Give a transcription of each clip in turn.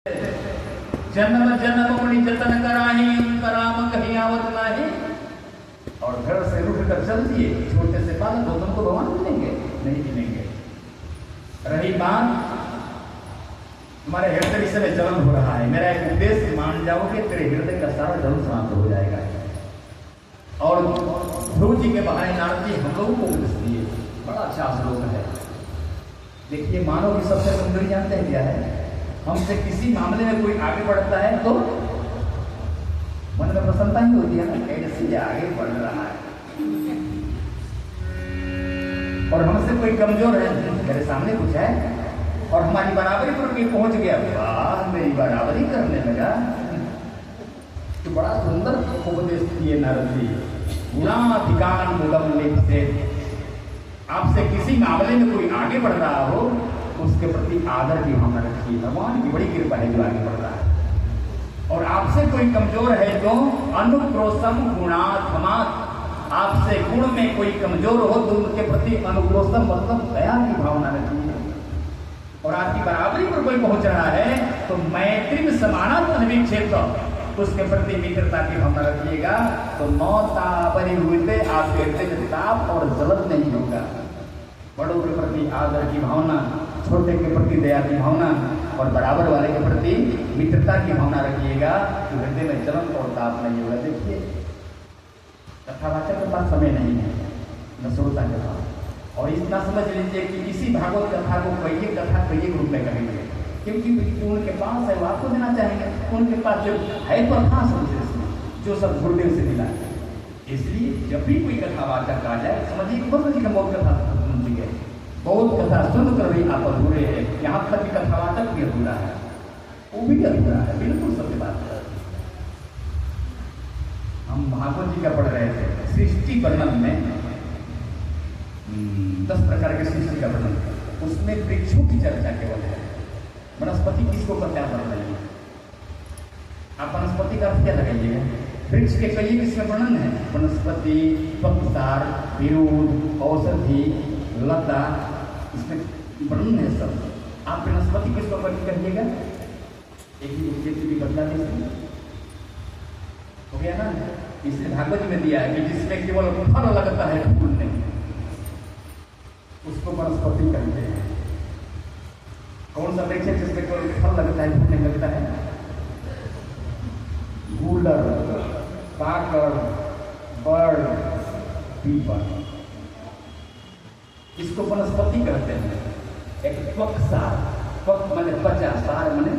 जन्म जन्म मुनि जतन कराही, कराम कहीं आवत नाही। और घर से उठ कर चल दिए, छोटे से बालक हो तुमको भगवान मिलेंगे नहीं मिलेंगे। रही बात तुम्हारे हृदय से जलन हो रहा है, मेरा एक उद्देश्य मान जाओगे, तेरे हृदय का सारा जलन समाप्त हो जाएगा। और ध्रुव जी के बहाने नारद जी हम लोगों को उपदेश दिए, बड़ा अच्छा श्लोक है। देखिए, मानव की सबसे सुंदरी जानते हैं क्या है? हमसे किसी मामले में कोई आगे बढ़ता है तो मन में प्रसन्नता ही होती है ना, कैसे आगे बढ़ रहा है। और हमसे कोई कमजोर है, मेरे सामने कुछ है और हमारी बराबरी पर कोई पहुंच गया, वाह मेरी बराबरी करने लगा, तो बड़ा सुंदर उपदेश दिए नारद जी। गुणाधिकार मुदम से आपसे किसी मामले में कोई आगे बढ़ रहा हो, उसके प्रति आदर की भावना रखिए। भगवान की बड़ी कृपा है जो आगे बढ़ रहा है। और आपसे कोई कमजोर है तो अनुक्रोशम गुणात्मात्, आपसे गुण में कोई कमजोर हो तो उनके प्रति अनुक्रोशम मतलब दया की भावना रखिए। और आपकी बराबरी पर कोई पहुंच रहा है तो मैत्री में समानान्वीक्षेप, उसके प्रति मित्रता की भावना रखिएगा। तो मौता बनी हुई थे आपके हृदय में ताप और जलन नहीं होगा। बड़ों के प्रति आदर की भावना, छोटे के प्रति दया की भावना और बराबर वाले के प्रति मित्रता की भावना रखिएगा, तो हृदय में जलन और ताप नहीं होगा। देखिए, कथावाचक के पास समय नहीं है, न श्रोता के पास। और इतना समझ लीजिए कि इसी भागवत कथा को कहिए कथा कहिए रूप में कहेंगे, क्योंकि उनके पास है वो आपको देना चाहेंगे। उनके पास जो है तो था समझे, जो सब गुरुदेव से मिला। इसलिए जब भी कोई कथावाचक आ जाए समझिए कि बहुत का बहुत कथा सुनिए, बहुत कथा सुनकर भी आप अधूरे हैं। यहाँ तक कि कथावाचक भी अधूरा है, वो भी अधूरा है, बिल्कुल सत्य बात है। हम भागवत जी का पढ़ रहे थे, सृष्टि वर्णन में 10 प्रकार के सृष्टि का वर्णन, उसमें वृक्षों की चर्चा केवल है। वनस्पति किसको क्या पढ़ रही है? आप वनस्पति का अर्थ क्या लगाइएगा? वृक्ष के कई किसमें वर्णन है? वनस्पति, पक्षार, विरोध, औषधि, लता, इसमें वर्णन है सब। आप वनस्पति किसको कहिएगा? एक ही व्यक्ति की बदला दीजिए, हो गया ना। इसलिए भागवत में दिया है कि जिसमें केवल फल लगता है फूल नहीं, उसको वनस्पति कहते हैं। कौन सा वृक्ष है जिसमें केवल फल लगता है फूल नहीं लगता है? गूलर, काकर, बड़, पीपल, इसको वनस्पति कहते हैं। एक त्वक्सार, त्वक माने त्वचा, सार माने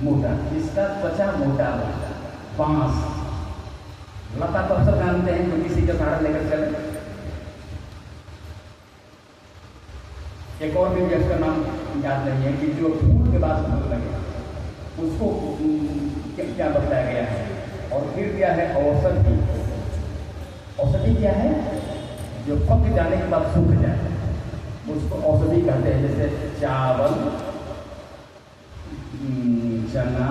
मोटा, इसका त्वचा मोटा होता है। बांस, लता तो अक्सर जानते हैं, जो किसी का सहारा लेकर चले। एक और भी उसका नाम याद नहीं है कि जो फूल के बाद फूल लगे उसको क्या बताया गया है। और फिर क्या है? औषधि। औषधि क्या है? जो पक जाने के बाद सूख जाए उसको औषधि कहते हैं। जैसे चावल, चना,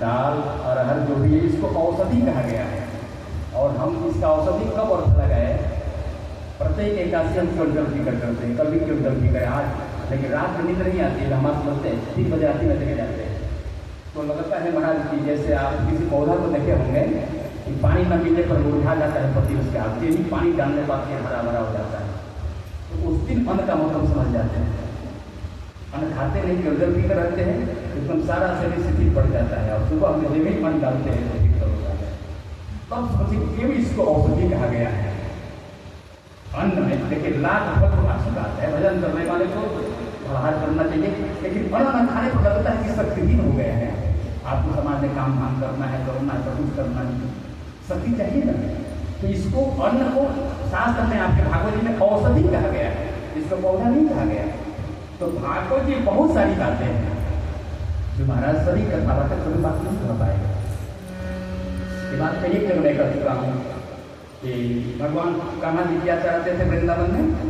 दाल, अरहर जो भी है, इसको औषधि कहा गया है। और हम इसका औषधि कब अर्थ लगाए? प्रत्येक एकादशी हम क्यों गलती करते हैं, कभी क्यों गलती करें आज, लेकिन रात में नींद नहीं आती है, हम समझते हैं 3 बजे आती में लेके जाते हैं। तो लगता है महाराज की जैसे आप किसी पौधा को देखे होंगे कि पानी न मिलने पर मुरझा जाता है पत्ती, उसके हाथ से ही पानी डालने बाद हरा भरा हो जाता है। तो उस दिन अन्न का मतलब समझ जाते हैं। अन्न खाते नहीं, क्यों गलती कर रहते हैं, एकदम सारा शरीर शिथिल पड़ जाता है। और सुबह में जब ही अन्न डालते हैं तो ठीक होता है। तब समझिए क्यों इसको औषधि कहा गया है। अन्न में देखिए लाख अच्छी बात है, भजन करने वाले को फलाहार करना चाहिए, लेकिन अन्न न खाने पर लगता है कि शक्तिहीन हो गए हैं। आपको समाज में काम धाम करना है, करना है, सब कुछ करना है, शक्ति चाहिए ना। तो इसको अन्न को शास्त्र में आपके भागवत जी में औषधि कहा गया है, इसको पौधा नहीं कहा गया। तो भागवत जी बहुत सारी बातें हैं जो महाराज सभी कथावाचक सभी बात नहीं कर पाएगा। ये बात मैं एक मैं कर चुका हूँ कि भगवान कान्हा जी क्या चाहते थे वृंदावन में?